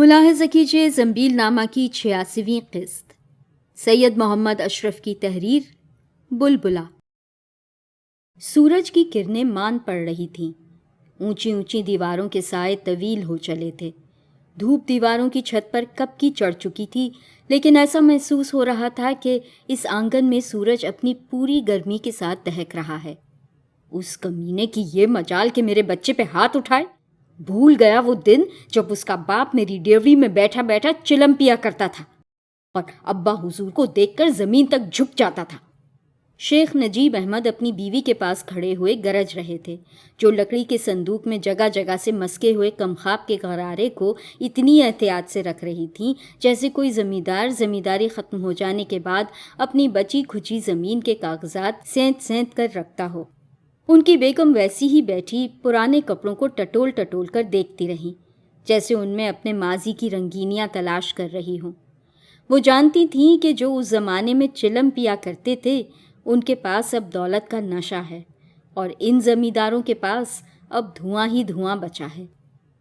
ملاحظہ کیجیے زنبیل نامہ کی 86ویں قسط، سید محمد اشرف کی تحریر، بلبلہ۔ سورج کی کرنیں مان پڑ رہی تھیں، اونچی اونچی دیواروں کے سائے طویل ہو چلے تھے۔ دھوپ دیواروں کی چھت پر کب کی چڑھ چکی تھی، لیکن ایسا محسوس ہو رہا تھا کہ اس آنگن میں سورج اپنی پوری گرمی کے ساتھ دہک رہا ہے۔ اس کمینے کی یہ مجال کہ میرے بچے پہ ہاتھ اٹھائے۔ بھول گیا وہ دن جب اس کا باپ میری ڈیوری میں بیٹھا بیٹھا چلم پیا کرتا تھا اور ابا حضور کو دیکھ کر زمین تک جھک جاتا تھا۔ شیخ نجیب احمد اپنی بیوی کے پاس کھڑے ہوئے گرج رہے تھے، جو لکڑی کے صندوق میں جگہ جگہ سے مسکے ہوئے کمخاب کے غرارے کو اتنی احتیاط سے رکھ رہی تھیں جیسے کوئی زمیندار زمینداری ختم ہو جانے کے بعد اپنی بچی کھچی زمین کے کاغذات سینت سینت کر رکھتا ہو۔ ان کی بیگم ویسی ہی بیٹھی پرانے کپڑوں کو ٹٹول ٹٹول کر دیکھتی رہیں، جیسے ان میں اپنے ماضی کی رنگینیاں تلاش کر رہی ہوں۔ وہ جانتی تھیں کہ جو اس زمانے میں چلم پیا کرتے تھے، ان کے پاس اب دولت کا نشہ ہے اور ان زمینداروں کے پاس اب دھواں ہی دھواں بچا ہے۔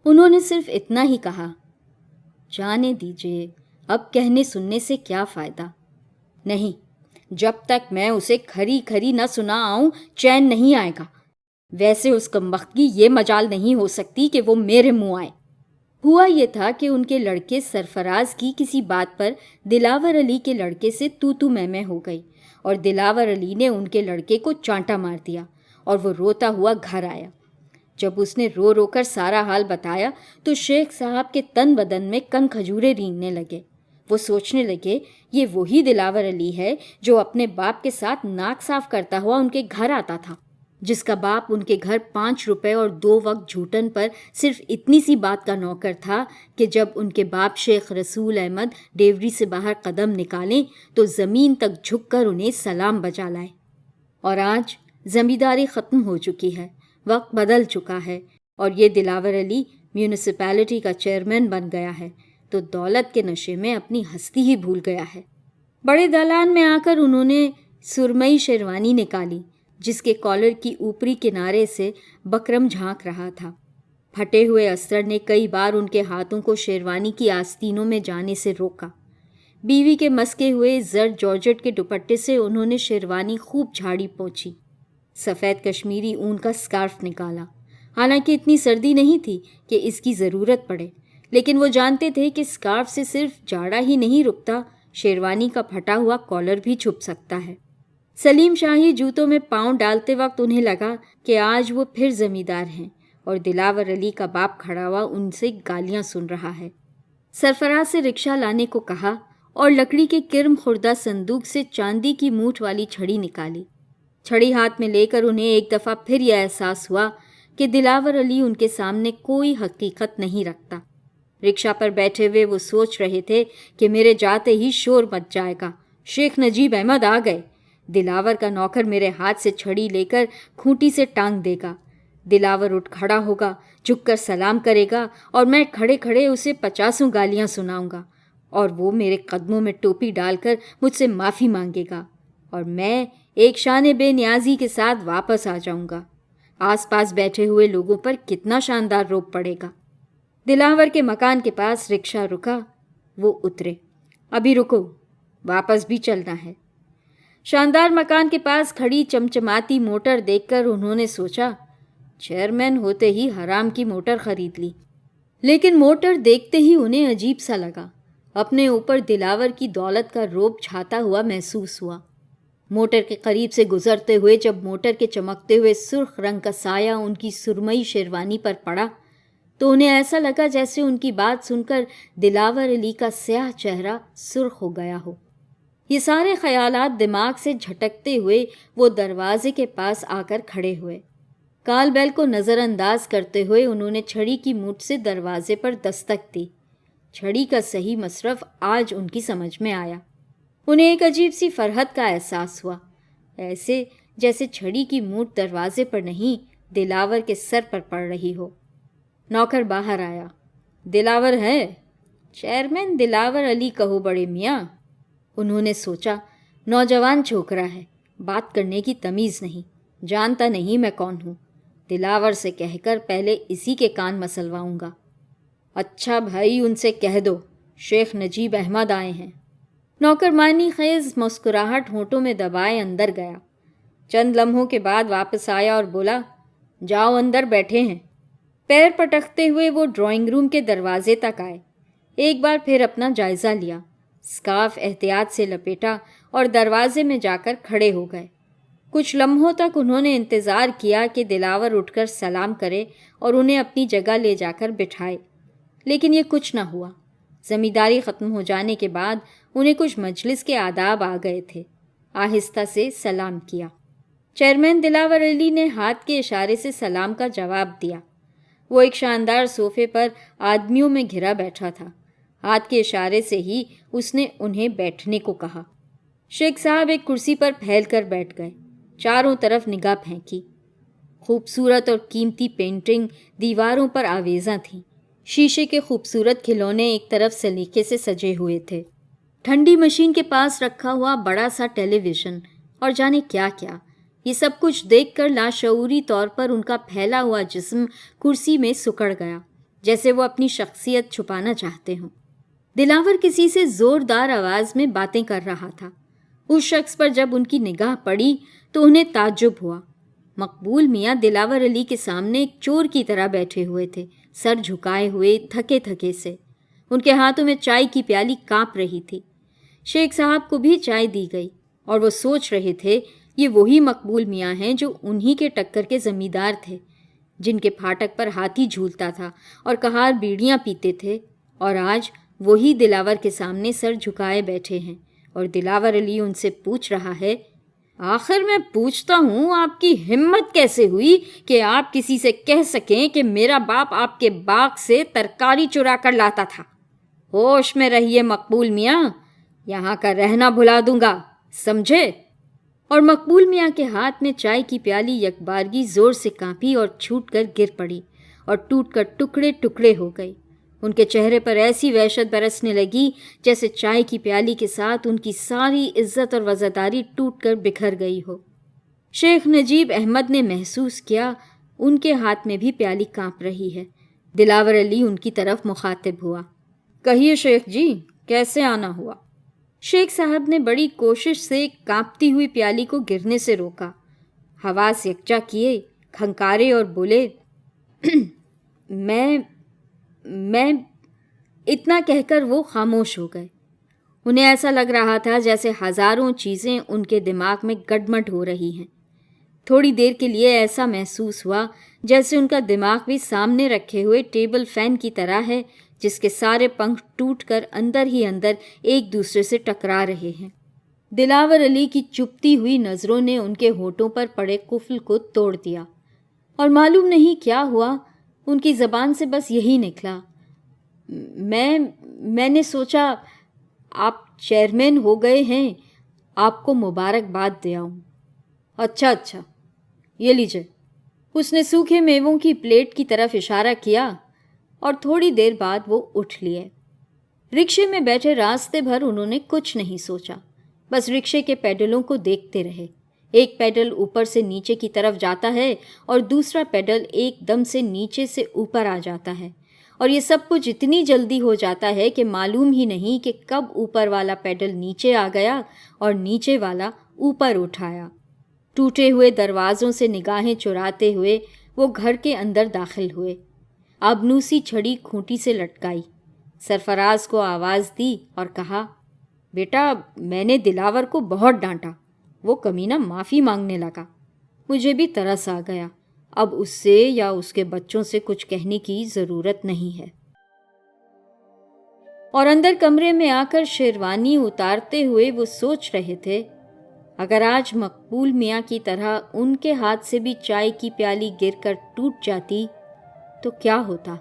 انہوں نے صرف اتنا ہی کہا، جانے دیجیے، اب کہنے سننے سے کیا فائدہ؟ نہیں، جب تک میں اسے کھری کھری نہ سنا آؤں چین نہیں آئے گا۔ ویسے اس کمبخت کی یہ مجال نہیں ہو سکتی کہ وہ میرے منہ آئے۔ ہوا یہ تھا کہ ان کے لڑکے سرفراز کی کسی بات پر دلاور علی کے لڑکے سے تو میں ہو گئی اور دلاور علی نے ان کے لڑکے کو چانٹا مار دیا اور وہ روتا ہوا گھر آیا۔ جب اس نے رو رو کر سارا حال بتایا تو شیخ صاحب کے تن بدن میں کن کھجورے رینگنے لگے۔ وہ سوچنے لگے، یہ وہی دلاور علی ہے جو اپنے باپ کے ساتھ ناک صاف کرتا ہوا ان کے گھر آتا تھا، جس کا باپ ان کے گھر 5 روپے اور 2 وقت جھوٹن پر صرف اتنی سی بات کا نوکر تھا کہ جب ان کے باپ شیخ رسول احمد ڈیوری سے باہر قدم نکالیں تو زمین تک جھک کر انہیں سلام بجا لائے۔ اور آج زمینداری ختم ہو چکی ہے، وقت بدل چکا ہے اور یہ دلاور علی میونسپلٹی کا چیئرمین بن گیا ہے تو دولت کے نشے میں اپنی ہستی ہی بھول گیا ہے۔ بڑے دالان میں آ کر انہوں نے سرمئی شیروانی نکالی، جس کے کالر کی اوپری کنارے سے بکرم جھانک رہا تھا۔ پھٹے ہوئے استر نے کئی بار ان کے ہاتھوں کو شیروانی کی آستینوں میں جانے سے روکا۔ بیوی کے مسکے ہوئے زرد جارجٹ کے دوپٹے سے انہوں نے شیروانی خوب جھاڑی پونچھی۔ سفید کشمیری اون کا سکارف نکالا، حالانکہ اتنی سردی نہیں تھی کہ اس کی ضرورت پڑے، لیکن وہ جانتے تھے کہ سکارف سے صرف جاڑا ہی نہیں رکتا، شیروانی کا پھٹا ہوا کالر بھی چھپ سکتا ہے۔ سلیم شاہی جوتوں میں پاؤں ڈالتے وقت انہیں لگا کہ آج وہ پھر زمیندار ہیں اور دلاور علی کا باپ کھڑا ہوا ان سے گالیاں سن رہا ہے۔ سرفراز سے رکشہ لانے کو کہا اور لکڑی کے کرم خوردہ صندوق سے چاندی کی مونچھ والی چھڑی نکالی۔ چھڑی ہاتھ میں لے کر انہیں ایک دفعہ پھر یہ احساس ہوا کہ دلاور علی ان کے سامنے کوئی حقیقت نہیں رکھتا۔ رکشہ پر بیٹھے ہوئے وہ سوچ رہے تھے کہ میرے جاتے ہی شور مچ جائے گا، شیخ نجیب احمد آ گئے، دلاور کا نوکر میرے ہاتھ سے چھڑی لے کر کھوٹی سے ٹانگ دے گا، دلاور اٹھ کھڑا ہوگا، جھک کر سلام کرے گا اور میں کھڑے کھڑے اسے 50 گالیاں سناؤں گا اور وہ میرے قدموں میں ٹوپی ڈال کر مجھ سے معافی مانگے گا اور میں ایک شان بے نیازی کے ساتھ واپس آ جاؤں گا۔ آس پاس بیٹھے ہوئے لوگوں پر کتنا شاندار روب پڑے گا۔ دلاور کے مکان کے پاس رکشہ رکا، وہ اترے۔ ابھی رکو، واپس بھی چلنا ہے۔ شاندار مکان کے پاس کھڑی چمچماتی موٹر دیکھ کر انہوں نے سوچا، چیئرمین ہوتے ہی حرام کی موٹر خرید لی۔ لیکن موٹر دیکھتے ہی انہیں عجیب سا لگا، اپنے اوپر دلاور کی دولت کا روب چھاتا ہوا محسوس ہوا۔ موٹر کے قریب سے گزرتے ہوئے جب موٹر کے چمکتے ہوئے سرخ رنگ کا سایہ ان کی سرمئی شیروانی پر پڑا تو انہیں ایسا لگا جیسے ان کی بات سن کر دلاور علی کا سیاہ چہرہ سرخ ہو گیا ہو۔ یہ سارے خیالات دماغ سے جھٹکتے ہوئے وہ دروازے کے پاس آ کر کھڑے ہوئے۔ کال بیل کو نظر انداز کرتے ہوئے انہوں نے چھڑی کی مونچھ سے دروازے پر دستک دی۔ چھڑی کا صحیح مصرف آج ان کی سمجھ میں آیا۔ انہیں ایک عجیب سی فرحت کا احساس ہوا، ایسے جیسے چھڑی کی مونچھ دروازے پر نہیں دلاور کے سر پر پڑ رہی ہو۔ نوکر باہر آیا۔ دلاور ہے؟ چیئرمین دلاور علی کہو بڑے میاں۔ انہوں نے سوچا، نوجوان چھوکرا ہے، بات کرنے کی تمیز نہیں، جانتا نہیں میں کون ہوں، دلاور سے کہہ کر پہلے اسی کے کان مسلواؤں گا۔ اچھا بھائی ان سے کہہ دو شیخ نجیب احمد آئے ہیں۔ نوکر معنی خیز مسکراہٹ ہونٹوں میں دبائے اندر گیا۔ چند لمحوں کے بعد واپس آیا اور بولا، جاؤ اندر بیٹھے ہیں۔ پیر پٹکتے ہوئے وہ ڈرائنگ روم کے دروازے تک آئے، ایک بار پھر اپنا جائزہ لیا، اسکارف احتیاط سے لپیٹا اور دروازے میں جا کر کھڑے ہو گئے۔ کچھ لمحوں تک انہوں نے انتظار کیا کہ دلاور اٹھ کر سلام کرے اور انہیں اپنی جگہ لے جا کر بٹھائے، لیکن یہ کچھ نہ ہوا۔ زمینداری ختم ہو جانے کے بعد انہیں کچھ مجلس کے آداب آ گئے تھے۔ آہستہ سے سلام کیا۔ چیئرمین دلاور علی نے ہاتھ کے اشارے سے سلام کا جواب دیا۔ وہ ایک شاندار صوفے پر آدمیوں میں گھرا بیٹھا تھا۔ ہاتھ کے اشارے سے ہی اس نے انہیں بیٹھنے کو کہا۔ شیخ صاحب ایک کرسی پر پھیل کر بیٹھ گئے، چاروں طرف نگاہ پھینکی۔ خوبصورت اور قیمتی پینٹنگ دیواروں پر آویزاں تھیں۔ شیشے کے خوبصورت کھلونے ایک طرف سلیقے سے سجے ہوئے تھے۔ ٹھنڈی مشین کے پاس رکھا ہوا بڑا سا ٹیلی ویژن اور جانے کیا کیا، یہ سب کچھ دیکھ کر لاشعوری طور پر ان کا پھیلا ہوا جسم کرسی میں سکڑ گیا، جیسے وہ اپنی شخصیت چھپانا چاہتے ہوں۔ دلاور کسی سے زوردار آواز میں باتیں کر رہا تھا۔ اس شخص پر جب ان کی نگاہ پڑی تو انہیں تعجب ہوا۔ مقبول میاں دلاور علی کے سامنے ایک چور کی طرح بیٹھے ہوئے تھے، سر جھکائے ہوئے، تھکے تھکے سے۔ ان کے ہاتھوں میں چائے کی پیالی کانپ رہی تھی۔ شیخ صاحب کو بھی چائے دی گئی اور وہ سوچ رہے تھے یہ وہی مقبول میاں ہیں جو انہی کے ٹکر کے زمیندار تھے، جن کے پھاٹک پر ہاتھی جھولتا تھا اور کہار بیڑیاں پیتے تھے، اور آج وہی دلاور کے سامنے سر جھکائے بیٹھے ہیں، اور دلاور علی ان سے پوچھ رہا ہے، آخر میں پوچھتا ہوں آپ کی ہمت کیسے ہوئی کہ آپ کسی سے کہہ سکیں کہ میرا باپ آپ کے باغ سے ترکاری چرا کر لاتا تھا؟ ہوش میں رہیے مقبول میاں، یہاں کا رہنا بھلا دوں گا، سمجھے؟ اور مقبول میاں کے ہاتھ میں چائے کی پیالی یکبارگی زور سے کانپی اور چھوٹ کر گر پڑی اور ٹوٹ کر ٹکڑے ٹکڑے ہو گئی۔ ان کے چہرے پر ایسی وحشت برسنے لگی جیسے چائے کی پیالی کے ساتھ ان کی ساری عزت اور وزاداری ٹوٹ کر بکھر گئی ہو۔ شیخ نجیب احمد نے محسوس کیا ان کے ہاتھ میں بھی پیالی کانپ رہی ہے۔ دلاور علی ان کی طرف مخاطب ہوا، کہیے شیخ جی، کیسے آنا ہوا؟ شیخ صاحب نے بڑی کوشش سے کانپتی ہوئی پیالی کو گرنے سے روکا، حواس یکجا کیے، کھنکارے اور بولے، میں اتنا کہہ کر وہ خاموش ہو گئے۔ انہیں ایسا لگ رہا تھا جیسے ہزاروں چیزیں ان کے دماغ میں گڈمڈ ہو رہی ہیں۔ تھوڑی دیر کے لیے ایسا محسوس ہوا جیسے ان کا دماغ بھی سامنے رکھے ہوئے ٹیبل فین کی طرح ہے جس کے سارے پنکھ ٹوٹ کر اندر ہی اندر ایک دوسرے سے ٹکرا رہے ہیں۔ دلاور علی کی چپتی ہوئی نظروں نے ان کے ہونٹوں پر پڑے قفل کو توڑ دیا، اور معلوم نہیں کیا ہوا، ان کی زبان سے بس یہی نکلا، میں نے سوچا آپ چیئرمین ہو گئے ہیں، آپ کو مبارکباد دے آؤں۔ اچھا، یہ لیجئے۔ اس نے سوکھے میووں کی پلیٹ کی طرف اشارہ کیا اور تھوڑی دیر بعد وہ اٹھ لیے۔ رکشے میں بیٹھے راستے بھر انہوں نے کچھ نہیں سوچا، بس رکشے کے پیڈلوں کو دیکھتے رہے۔ ایک پیڈل اوپر سے نیچے کی طرف جاتا ہے اور دوسرا پیڈل ایک دم سے نیچے سے اوپر آ جاتا ہے، اور یہ سب کچھ اتنی جلدی ہو جاتا ہے کہ معلوم ہی نہیں کہ کب اوپر والا پیڈل نیچے آ گیا اور نیچے والا اوپر اٹھایا۔ ٹوٹے ہوئے دروازوں سے نگاہیں چراتے ہوئے وہ گھر کے اندر داخل ہوئے۔ آبنوسی چھڑی کھونٹی سے لٹکائی، سرفراز کو آواز دی اور کہا، بیٹا میں نے دلاور کو بہت ڈانٹا، وہ کمینہ معافی مانگنے لگا، مجھے بھی ترس آ گیا، اب اس سے یا اس کے بچوں سے کچھ کہنے کی ضرورت نہیں ہے۔ اور اندر کمرے میں آ کر شیروانی اتارتے ہوئے وہ سوچ رہے تھے، اگر آج مقبول میاں کی طرح ان کے ہاتھ سے بھی چائے کی پیالی گر کر ٹوٹ جاتی تو کیا ہوتا؟